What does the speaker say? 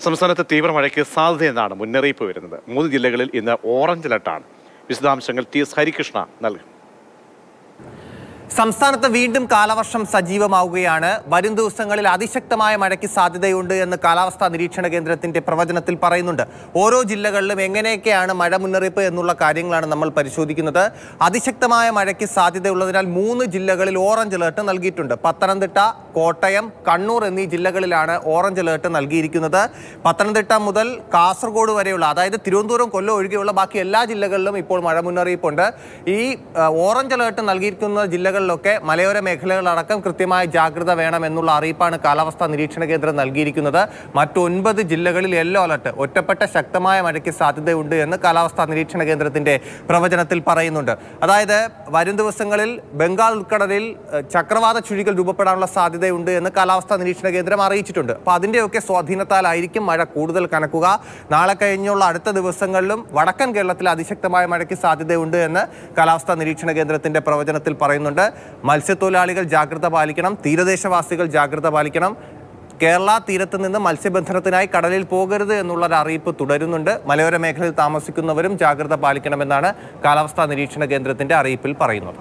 സംസ്ഥാനത്ത് തീവ്ര മഴയ്ക്ക് സാധ്യതയെന്നാണ് മുന്നറിയിപ്പ് വരുന്നത്. 3 ജില്ലകളിൽ ഇന്ന് ഓറഞ്ച് അലർട്ടാണ്. വിശദാംശങ്ങൾ ടി.എസ്. ഹരികൃഷ്ണ നൽകും. സംസ്ഥാനത്ത് വീണ്ടും കാലവർഷം സജീവമാവുകയാണ്. വരും ദിവസങ്ങളിൽ അതിശക്തമായ മഴയ്ക്ക് സാധ്യതയുണ്ട് എന്ന് കാലാവസ്ഥാ നിരീക്ഷണ കേന്ദ്രത്തിന്റെ പ്രവചനത്തിൽ പറയുന്നുണ്ട്. ഓരോ ജില്ലകളിലും എങ്ങനെയൊക്കെയാണ് മഴ മുന്നറിയിപ്പ് എന്നുള്ള കാര്യങ്ങളാണ് നമ്മൾ പരിശോധിക്കുന്നത്. അതിശക്തമായ മഴയ്ക്ക് സാധ്യതയുള്ളതിനാൽ 3 ജില്ലകളിൽ ഓറഞ്ച് അലേർട്ട് നൽകിയിട്ടുണ്ട്. പത്തനംതിട്ട, കോട്ടയം, കണ്ണൂർ എന്നീ ജില്ലകളിലാണ് ഓറഞ്ച് അലേർട്ട് നൽകിയിരിക്കുന്നത്. പത്തനംതിട്ട മുതൽ കാസർഗോഡ് വരെയുള്ള, അതായത് തിരുവനന്തപുരം, കൊല്ലം ഒഴികെയുള്ള ബാക്കി എല്ലാ ജില്ലകളിലും ഇപ്പോൾ മഴ മുന്നറിയിപ്പുണ്ട്. ഈ ഓറഞ്ച് അലേർട്ട് നൽകിയിരിക്കുന്ന ജില്ലകളിലൊക്കെ മലയോര മേഖലകളടക്കം കൃത്യമായ ജാഗ്രത വേണം എന്നുള്ള അറിയിപ്പാണ് കാലാവസ്ഥാ നിരീക്ഷണ കേന്ദ്രം നൽകിയിരിക്കുന്നത്. മറ്റ് 9 ജില്ലകളിൽ യെല്ലോ അലർട്ട്, ഒറ്റപ്പെട്ട ശക്തമായ മഴയ്ക്ക് സാധ്യതയുണ്ട് എന്ന് കാലാവസ്ഥാ നിരീക്ഷണ കേന്ദ്രത്തിന്റെ പ്രവചനത്തിൽ പറയുന്നുണ്ട്. അതായത് വരും ദിവസങ്ങളിൽ ബംഗാൾ ഉൾക്കടലിൽ ചക്രവാത ചുഴികൾ രൂപപ്പെടാനുള്ള സാധ്യതയുണ്ട് എന്ന് കാലാവസ്ഥാ നിരീക്ഷണ കേന്ദ്രം അറിയിച്ചിട്ടുണ്ട്. അപ്പോൾ അതിൻ്റെയൊക്കെ സ്വാധീനത്താലായിരിക്കും മഴ കൂടുതൽ കനക്കുക. നാളെ കഴിഞ്ഞുള്ള അടുത്ത ദിവസങ്ങളിലും വടക്കൻ കേരളത്തിൽ അതിശക്തമായ മഴയ്ക്ക് സാധ്യതയുണ്ട് എന്ന് കാലാവസ്ഥാ നിരീക്ഷണ കേന്ദ്രത്തിന്റെ പ്രവചനത്തിൽ പറയുന്നുണ്ട്. മത്സ്യത്തൊഴിലാളികൾ ജാഗ്രത പാലിക്കണം, തീരദേശവാസികൾ ജാഗ്രത പാലിക്കണം. കേരള തീരത്ത് നിന്ന് മത്സ്യബന്ധനത്തിനായി കടലിൽ പോകരുത് എന്നുള്ളൊരു അറിയിപ്പ് തുടരുന്നുണ്ട്. മലയോര മേഖലയിൽ താമസിക്കുന്നവരും ജാഗ്രത പാലിക്കണമെന്നാണ് കാലാവസ്ഥാ നിരീക്ഷണ കേന്ദ്രത്തിന്റെ അറിയിപ്പിൽ പറയുന്നത്.